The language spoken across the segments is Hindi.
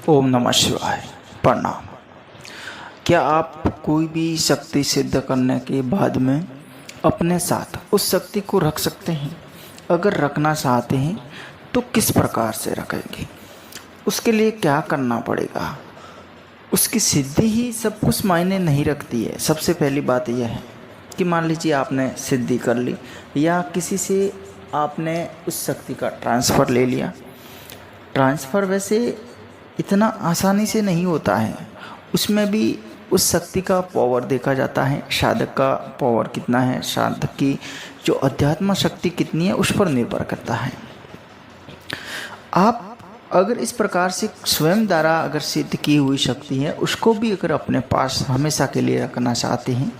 ओम नमः शिवाय। प्रणाम। क्या आप कोई भी शक्ति सिद्ध करने के बाद में अपने साथ उस शक्ति को रख सकते हैं? अगर रखना चाहते हैं तो किस प्रकार से रखेंगे? उसके लिए क्या करना पड़ेगा? उसकी सिद्धि ही सब कुछ मायने नहीं रखती है। सबसे पहली बात यह है कि मान लीजिए आपने सिद्धि कर ली या किसी से आपने उस शक्ति का ट्रांसफ़र ले लिया। ट्रांसफ़र वैसे इतना आसानी से नहीं होता है, उसमें भी उस शक्ति का पावर देखा जाता है। साधक का पावर कितना है, साधक की जो अध्यात्म शक्ति कितनी है, उस पर निर्भर करता है। आप अगर इस प्रकार से स्वयं द्वारा अगर सिद्ध की हुई शक्ति है, उसको भी अगर अपने पास हमेशा के लिए रखना चाहते हैं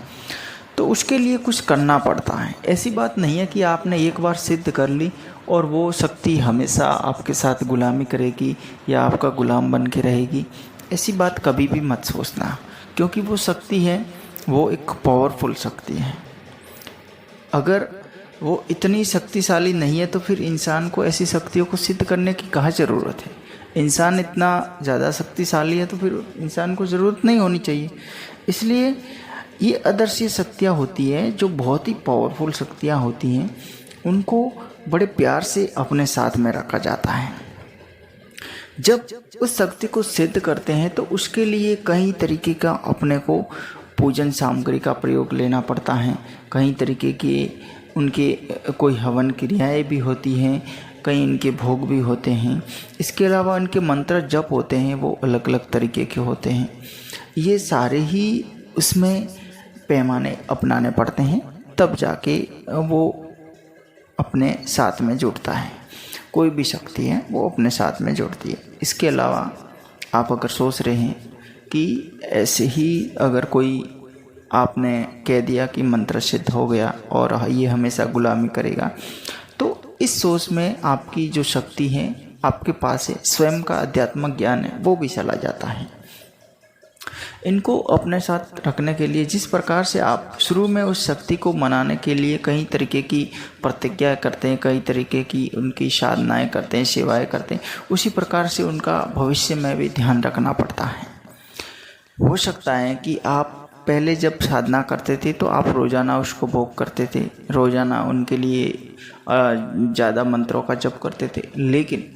तो उसके लिए कुछ करना पड़ता है। ऐसी बात नहीं है कि आपने एक बार सिद्ध कर ली और वो शक्ति हमेशा आपके साथ गुलामी करेगी या आपका गुलाम बन के रहेगी। ऐसी बात कभी भी मत सोचना, क्योंकि वो शक्ति है, वो एक पावरफुल शक्ति है। अगर वो इतनी शक्तिशाली नहीं है तो फिर इंसान को ऐसी शक्तियों को सिद्ध करने की कहाँ ज़रूरत है। इंसान इतना ज़्यादा शक्तिशाली है तो फिर इंसान को ज़रूरत नहीं होनी चाहिए। इसलिए ये अदृश्य शक्तियाँ होती हैं, जो बहुत ही पावरफुल शक्तियाँ होती हैं, उनको बड़े प्यार से अपने साथ में रखा जाता है। जब उस शक्ति को सिद्ध करते हैं तो उसके लिए कई तरीके का अपने को पूजन सामग्री का प्रयोग लेना पड़ता है। कई तरीके के उनके कोई हवन क्रियाएं भी होती हैं, कई इनके भोग भी होते हैं। इसके अलावा इनके मंत्र जप होते हैं, वो अलग अलग तरीके के होते हैं। ये सारे ही उसमें पैमाने अपनाने पड़ते हैं, तब जाके वो अपने साथ में जुड़ता है। कोई भी शक्ति है वो अपने साथ में जुड़ती है। इसके अलावा आप अगर सोच रहे हैं कि ऐसे ही अगर कोई आपने कह दिया कि मंत्र सिद्ध हो गया और ये हमेशा गुलामी करेगा, तो इस सोच में आपकी जो शक्ति है आपके पास है, स्वयं का अध्यात्मक ज्ञान है, वो भी चला जाता है। इनको अपने साथ रखने के लिए जिस प्रकार से आप शुरू में उस शक्ति को मनाने के लिए कई तरीके की प्रतिज्ञा करते हैं, कई तरीके की उनकी साधनाएं करते हैं, सेवाएं करते हैं, उसी प्रकार से उनका भविष्य में भी ध्यान रखना पड़ता है। हो सकता है कि आप पहले जब साधना करते थे तो आप रोज़ाना उसको भोग करते थे, रोज़ाना उनके लिए ज़्यादा मंत्रों का जप करते थे, लेकिन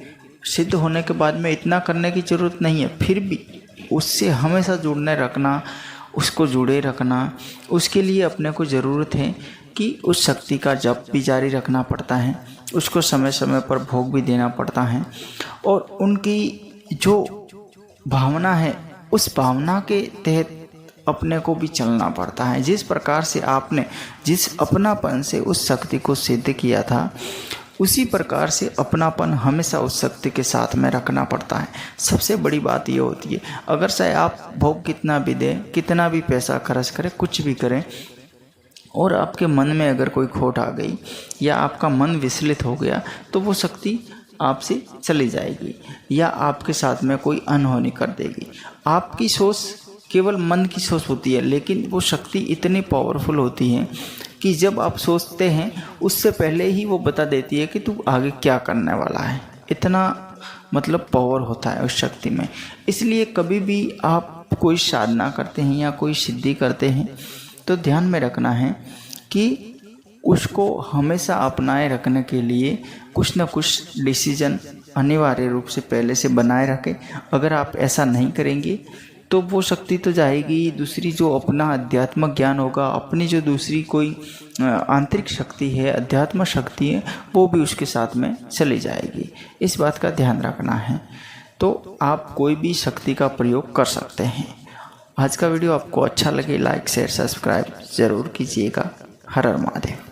सिद्ध होने के बाद में इतना करने की ज़रूरत नहीं है। फिर भी उससे हमेशा जुड़ने रखना, उसको जुड़े रखना, उसके लिए अपने को ज़रूरत है कि उस शक्ति का जप भी जारी रखना पड़ता है, उसको समय समय पर भोग भी देना पड़ता है और उनकी जो भावना है उस भावना के तहत अपने को भी चलना पड़ता है। जिस प्रकार से आपने जिस अपनापन से उस शक्ति को सिद्ध किया था, उसी प्रकार से अपनापन हमेशा उस शक्ति के साथ में रखना पड़ता है। सबसे बड़ी बात ये होती है, अगर चाहे आप भोग कितना भी दें, कितना भी पैसा खर्च करें, कुछ भी करें, और आपके मन में अगर कोई खोट आ गई या आपका मन विचलित हो गया तो वो शक्ति आपसे चली जाएगी या आपके साथ में कोई अनहोनी कर देगी। आपकी सोच केवल मन की सोच होती है, लेकिन वो शक्ति इतनी पावरफुल होती है कि जब आप सोचते हैं उससे पहले ही वो बता देती है कि तू आगे क्या करने वाला है। इतना मतलब पावर होता है उस शक्ति में। इसलिए कभी भी आप कोई साधना करते हैं या कोई सिद्धि करते हैं तो ध्यान में रखना है कि उसको हमेशा अपनाए रखने के लिए कुछ न कुछ डिसीजन अनिवार्य रूप से पहले से बनाए रखें। अगर आप ऐसा नहीं करेंगे तो वो शक्ति तो जाएगी, दूसरी जो अपना अध्यात्मक ज्ञान होगा, अपनी जो दूसरी कोई आंतरिक शक्ति है, अध्यात्म शक्ति है, वो भी उसके साथ में चली जाएगी। इस बात का ध्यान रखना है। तो आप कोई भी शक्ति का प्रयोग कर सकते हैं। आज का वीडियो आपको अच्छा लगे, लाइक शेयर सब्सक्राइब ज़रूर कीजिएगा। हर हर महादेव।